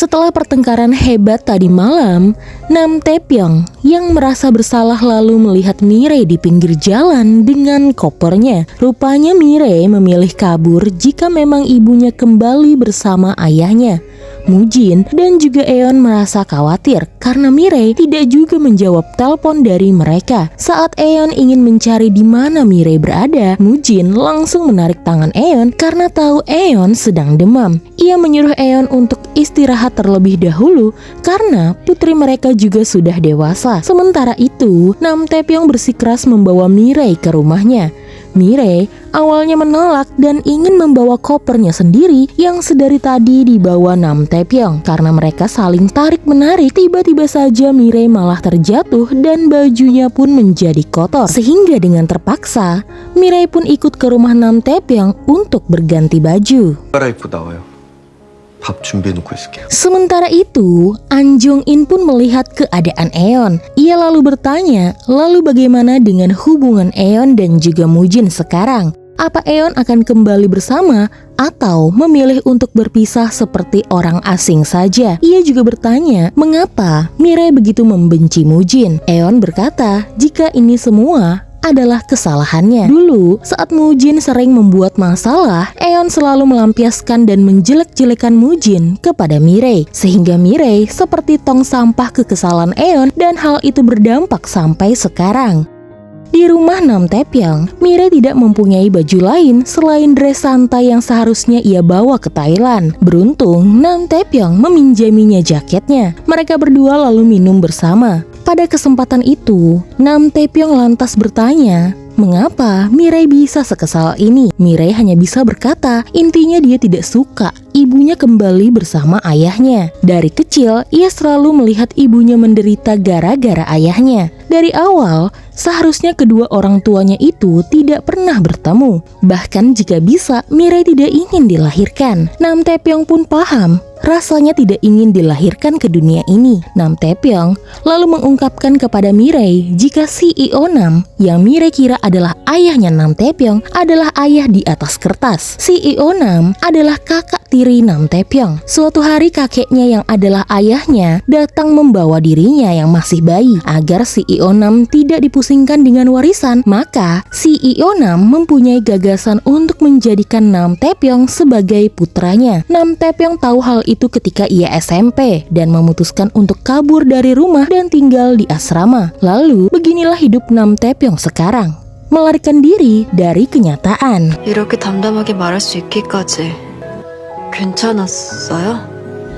Setelah pertengkaran hebat tadi malam, Nam Taepyeong yang merasa bersalah lalu melihat Mirei di pinggir jalan dengan kopernya. Rupanya Mirei memilih kabur jika memang ibunya kembali bersama ayahnya. Mujin dan juga Eon merasa khawatir karena Mirei tidak juga menjawab telepon dari mereka. Saat Eon ingin mencari di mana Mirei berada, Mujin langsung menarik tangan Eon karena tahu Eon sedang demam. Ia menyuruh Eon untuk istirahat terlebih dahulu karena putri mereka juga sudah dewasa. Sementara itu, Nam Taepyeong bersikeras membawa Mirei ke rumahnya. Mirei awalnya menolak dan ingin membawa kopernya sendiri yang sedari tadi dibawa Nam Taepyeong. Karena mereka saling tarik-menarik, tiba-tiba saja Mirei malah terjatuh dan bajunya pun menjadi kotor. Sehingga dengan terpaksa, Mirei pun ikut ke rumah Nam Taepyeong untuk berganti baju. 갈아입고 나와요. 밥 준비해놓고 있을게요. Sementara itu, An Jong-in pun melihat keadaan Eon. Ia lalu bertanya, lalu bagaimana dengan hubungan Eon dan juga Mujin sekarang? Apa Eon akan kembali bersama atau memilih untuk berpisah seperti orang asing saja? Ia juga bertanya, mengapa Mirei begitu membenci Mujin? Eon berkata, jika ini semua adalah kesalahannya. Dulu, saat Mujin sering membuat masalah, Eon selalu melampiaskan dan menjelek-jelekan Mujin kepada Mirei, sehingga Mirei seperti tong sampah kekesalan Eon dan hal itu berdampak sampai sekarang. Di rumah Nam Taepyeong, Mirei tidak mempunyai baju lain selain dress santai yang seharusnya ia bawa ke Thailand. Beruntung, Nam Taepyeong meminjaminya jaketnya. Mereka berdua lalu minum bersama. Pada kesempatan itu, Nam Taepyeong lantas bertanya, mengapa Mirei bisa sekesal ini? Mirei hanya bisa berkata, intinya dia tidak suka ibunya kembali bersama ayahnya. Dari kecil, ia selalu melihat ibunya menderita gara-gara ayahnya. Dari awal, seharusnya kedua orang tuanya itu tidak pernah bertemu. Bahkan jika bisa, Mirei tidak ingin dilahirkan. Nam Taepyeong pun paham, rasanya tidak ingin dilahirkan ke dunia ini. Nam Taepyeong lalu mengungkapkan kepada Mirei jika CEO Nam yang Mirei kira adalah ayahnya Nam Taepyeong adalah ayah di atas kertas. CEO Nam adalah kakak tiri Nam Taepyeong. Suatu hari kakeknya yang adalah ayahnya datang membawa dirinya yang masih bayi. Agar CEO Nam tidak dipusingkan dengan warisan, maka CEO Nam mempunyai gagasan untuk menjadikan Nam Taepyeong sebagai putranya. Nam Taepyeong tahu hal itu ketika ia SMP dan memutuskan untuk kabur dari rumah dan tinggal di asrama. Lalu, beginilah hidup Nam Taepyeong sekarang, melarikan diri dari kenyataan. 이렇게 담담하게 말할 수 있기까지 괜찮았어요?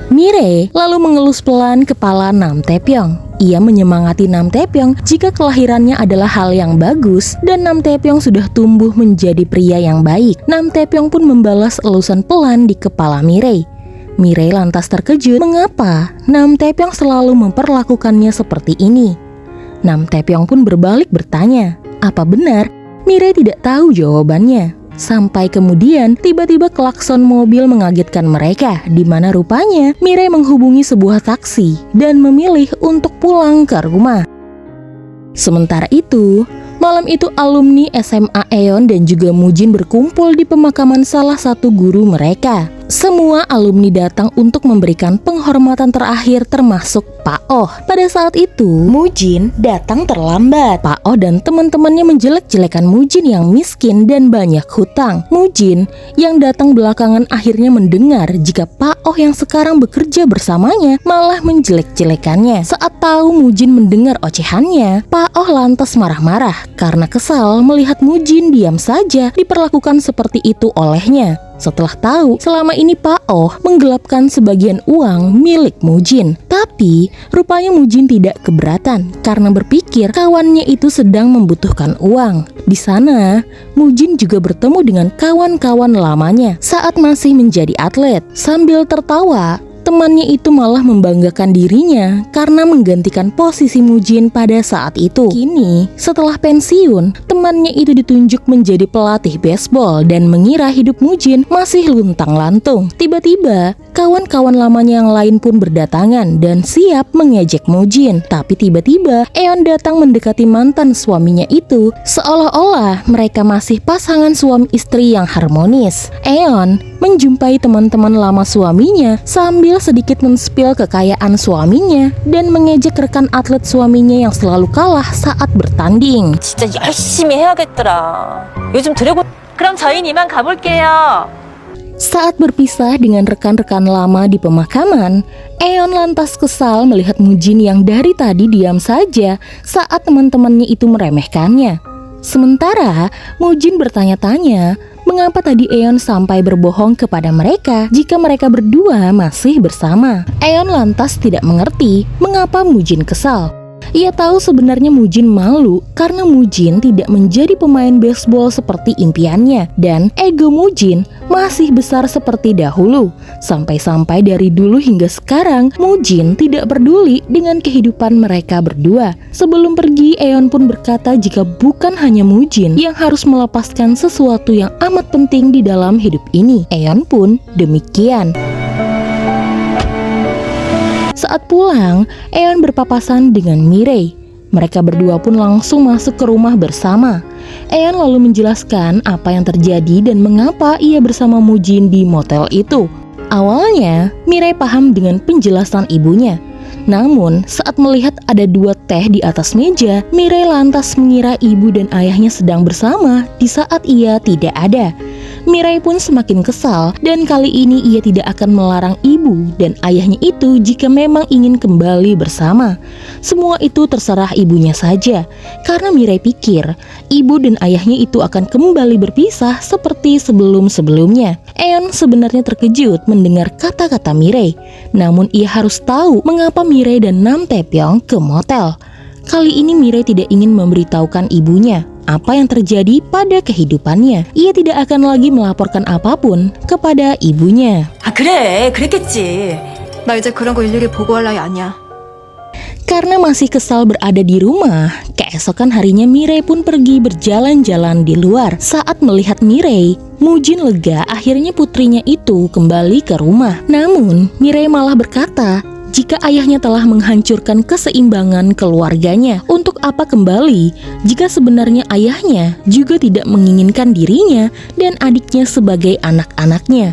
Mirei lalu mengelus pelan kepala Nam Taepyeong. Ia menyemangati Nam Taepyeong jika kelahirannya adalah hal yang bagus dan Nam Taepyeong sudah tumbuh menjadi pria yang baik. Nam Taepyeong pun membalas elusan pelan di kepala Mirei. Mirei lantas terkejut mengapa Nam Taepyeong selalu memperlakukannya seperti ini. Nam Taepyeong pun berbalik bertanya, apa benar Mirei tidak tahu jawabannya? Sampai kemudian tiba-tiba klakson mobil mengagetkan mereka, di mana rupanya Mirei menghubungi sebuah taksi dan memilih untuk pulang ke rumah. Sementara itu, malam itu alumni SMA Eon dan juga Mujin berkumpul di pemakaman salah satu guru mereka. Semua alumni datang untuk memberikan penghormatan terakhir termasuk Pak Oh. Pada saat itu, Mujin datang terlambat. Pak Oh dan teman-temannya menjelek-jelekan Mujin yang miskin dan banyak hutang. Mujin yang datang belakangan akhirnya mendengar jika Pak Oh yang sekarang bekerja bersamanya malah menjelek-jelekannya. Saat tahu Mujin mendengar ocehannya, Pak Oh lantas marah-marah karena kesal melihat Mujin diam saja diperlakukan seperti itu olehnya. Setelah tahu selama ini Pak Oh menggelapkan sebagian uang milik Mujin. Tapi rupanya Mujin tidak keberatan karena berpikir kawannya itu sedang membutuhkan uang. Di sana Mujin juga bertemu dengan kawan-kawan lamanya saat masih menjadi atlet. Sambil tertawa, temannya itu malah membanggakan dirinya karena menggantikan posisi Mujin pada saat itu. Kini, setelah pensiun, temannya itu ditunjuk menjadi pelatih baseball dan mengira hidup Mujin masih luntang-lantung. Tiba-tiba, kawan-kawan lamanya yang lain pun berdatangan dan siap mengejek Mujin. Tapi tiba-tiba, Eon datang mendekati mantan suaminya itu, seolah-olah mereka masih pasangan suami istri yang harmonis. Eon menjumpai teman-teman lama suaminya sambil sedikit men-spill kekayaan suaminya dan mengejek rekan atlet suaminya yang selalu kalah saat bertanding. 진짜 열심히 해야겠더라. 요즘 드래곤. 그럼 저희는 이만 가볼게요. Saat berpisah dengan rekan-rekan lama di pemakaman, Eon lantas kesal melihat Mujin yang dari tadi diam saja saat teman-temannya itu meremehkannya. Sementara Mujin bertanya-tanya mengapa tadi Eon sampai berbohong kepada mereka jika mereka berdua masih bersama. Eon lantas tidak mengerti mengapa Mujin kesal. Ia tahu sebenarnya Mujin malu karena Mujin tidak menjadi pemain baseball seperti impiannya dan ego Mujin masih besar seperti dahulu. Sampai-sampai dari dulu hingga sekarang Mujin tidak peduli dengan kehidupan mereka berdua. Sebelum pergi, Eon pun berkata jika bukan hanya Mujin yang harus melepaskan sesuatu yang amat penting di dalam hidup ini. Eon pun demikian. Saat pulang, Eon berpapasan dengan Mirei. Mereka berdua pun langsung masuk ke rumah bersama. Eon lalu menjelaskan apa yang terjadi dan mengapa ia bersama Mujin di motel itu. Awalnya, Mirei paham dengan penjelasan ibunya. Namun, saat melihat ada 2 teh di atas meja, Mirei lantas mengira ibu dan ayahnya sedang bersama di saat ia tidak ada. Mirei pun semakin kesal dan kali ini ia tidak akan melarang ibu dan ayahnya itu jika memang ingin kembali bersama. Semua itu terserah ibunya saja, karena Mirei pikir ibu dan ayahnya itu akan kembali berpisah seperti sebelum-sebelumnya. Eon sebenarnya terkejut mendengar kata-kata Mirei, namun ia harus tahu mengapa Mirei dan Nam Taepyeong ke motel. Kali ini Mirei tidak ingin memberitahukan ibunya apa yang terjadi pada kehidupannya. Ia tidak akan lagi melaporkan apapun kepada ibunya. 아 그래, 그랬겠지. 나 이제 그런 거 일일이 보고할 나이 아니야. Karena masih kesal berada di rumah, keesokan harinya Mirei pun pergi berjalan-jalan di luar. Saat melihat Mirei, Mujin lega akhirnya putrinya itu kembali ke rumah. Namun, Mirei malah berkata jika ayahnya telah menghancurkan keseimbangan keluarganya. Untuk apa kembali jika sebenarnya ayahnya juga tidak menginginkan dirinya dan adiknya sebagai anak-anaknya?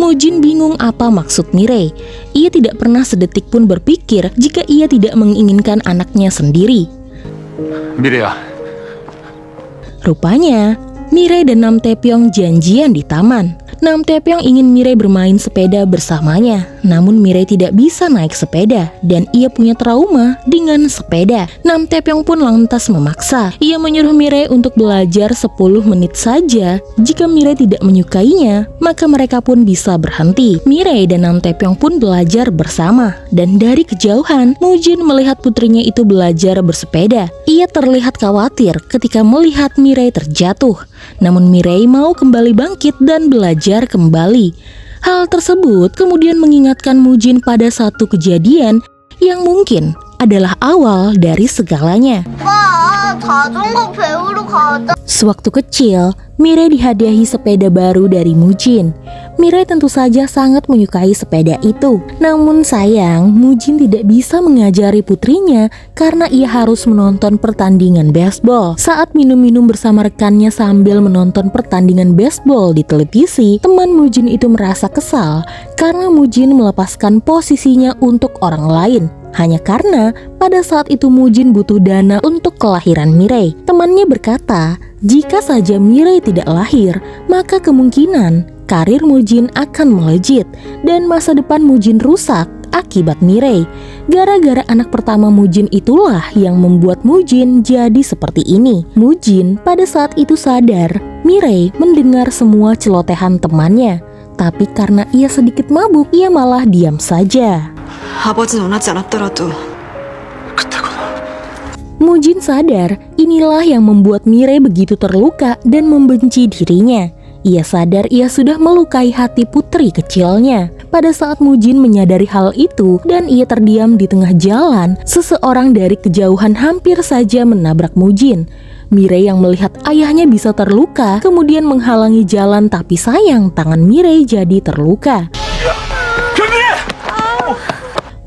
Mujin bingung apa maksud Mirei. Ia tidak pernah sedetik pun berpikir jika ia tidak menginginkan anaknya sendiri. 미래야. Rupanya, Mirei dan Nam Taepyeong janjian di taman. Nam Taepyeong ingin Mirei bermain sepeda bersamanya, namun Mirei tidak bisa naik sepeda dan ia punya trauma dengan sepeda. Nam Taepyeong pun lantas memaksa. Ia menyuruh Mirei untuk belajar 10 menit saja. Jika Mirei tidak menyukainya, maka mereka pun bisa berhenti. Mirei dan Nam Taepyeong pun belajar bersama dan dari kejauhan Mujin melihat putrinya itu belajar bersepeda. Ia terlihat khawatir ketika melihat Mirei terjatuh. Namun Mirei mau kembali bangkit dan belajar kembali. Hal tersebut kemudian mengingatkan Mujin pada satu kejadian yang mungkin adalah awal dari segalanya. 자전거 배우러 가자. Sewaktu kecil, Mirei dihadiahi sepeda baru dari Mujin. Mirei tentu saja sangat menyukai sepeda itu. Namun sayang, Mujin tidak bisa mengajari putrinya karena ia harus menonton pertandingan baseball. Saat minum-minum bersama rekannya sambil menonton pertandingan baseball di televisi, teman Mujin itu merasa kesal karena Mujin melepaskan posisinya untuk orang lain. Hanya karena pada saat itu Mujin butuh dana untuk kelahiran Mirei. Temannya berkata, jika saja Mirei tidak lahir, maka kemungkinan karir Mujin akan melejit dan masa depan Mujin rusak akibat Mirei. Gara-gara anak pertama Mujin itulah yang membuat Mujin jadi seperti ini. Mujin pada saat itu sadar Mirei mendengar semua celotehan temannya, tapi karena ia sedikit mabuk, ia malah diam saja. 아버지는 원하지 않았더라도 Mujin sadar inilah yang membuat Mirei begitu terluka dan membenci dirinya. Ia sadar ia sudah melukai hati putri kecilnya. Pada saat Mujin menyadari hal itu dan ia terdiam di tengah jalan, seseorang dari kejauhan hampir saja menabrak Mujin. Mirei yang melihat ayahnya bisa terluka kemudian menghalangi jalan, tapi sayang tangan Mirei jadi terluka.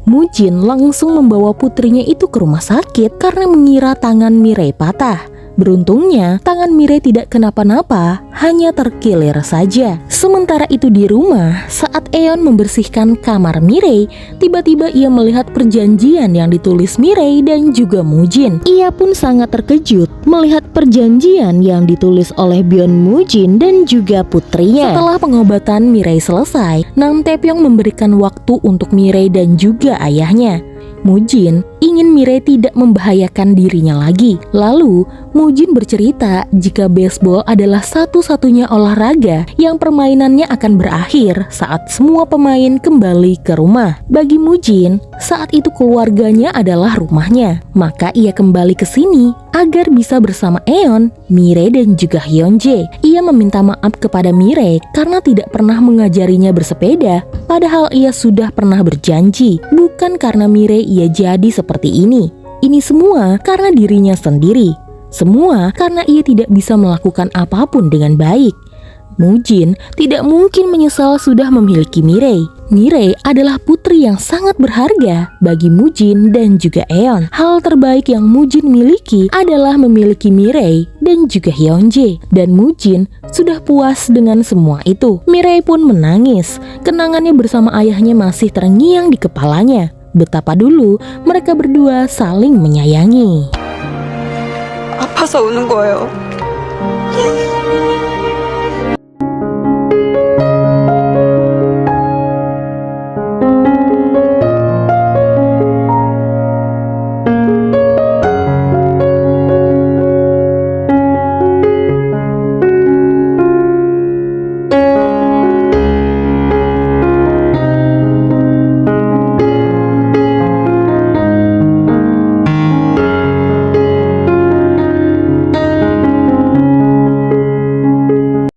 Mujin langsung membawa putrinya itu ke rumah sakit karena mengira tangan Mirei patah. Beruntungnya, tangan Mirei tidak kenapa-napa, hanya terkilir saja. Sementara itu di rumah, saat Eon membersihkan kamar Mirei, tiba-tiba ia melihat perjanjian yang ditulis Mirei dan juga Mujin. Ia pun sangat terkejut melihat perjanjian yang ditulis oleh Byeon Mujin dan juga putrinya. Setelah pengobatan Mirei selesai, Nam Taepyeong memberikan waktu untuk Mirei dan juga ayahnya. Mujin ingin Mirei tidak membahayakan dirinya lagi. Lalu, Mujin bercerita jika baseball adalah satu-satunya olahraga yang permainannya akan berakhir saat semua pemain kembali ke rumah. Bagi Mujin, saat itu keluarganya adalah rumahnya. Maka ia kembali ke sini agar bisa bersama Eon, Mirei dan juga Hyunjae. Ia meminta maaf kepada Mirei karena tidak pernah mengajarinya bersepeda, padahal ia sudah pernah berjanji. Bukan karena Mirei ia jadi seperti ini. Ini semua karena dirinya sendiri. Semua karena ia tidak bisa melakukan apapun dengan baik. Mujin tidak mungkin menyesal sudah memiliki Mirei. Mirei adalah putri yang sangat berharga bagi Mujin dan juga Eon. Hal terbaik yang Mujin miliki adalah memiliki Mirei dan juga Hyunjae. Dan Mujin sudah puas dengan semua itu. Mirei pun menangis. Kenangannya bersama ayahnya masih terngiang di kepalanya. Betapa dulu mereka berdua saling menyayangi. 아파서 우는 거예요.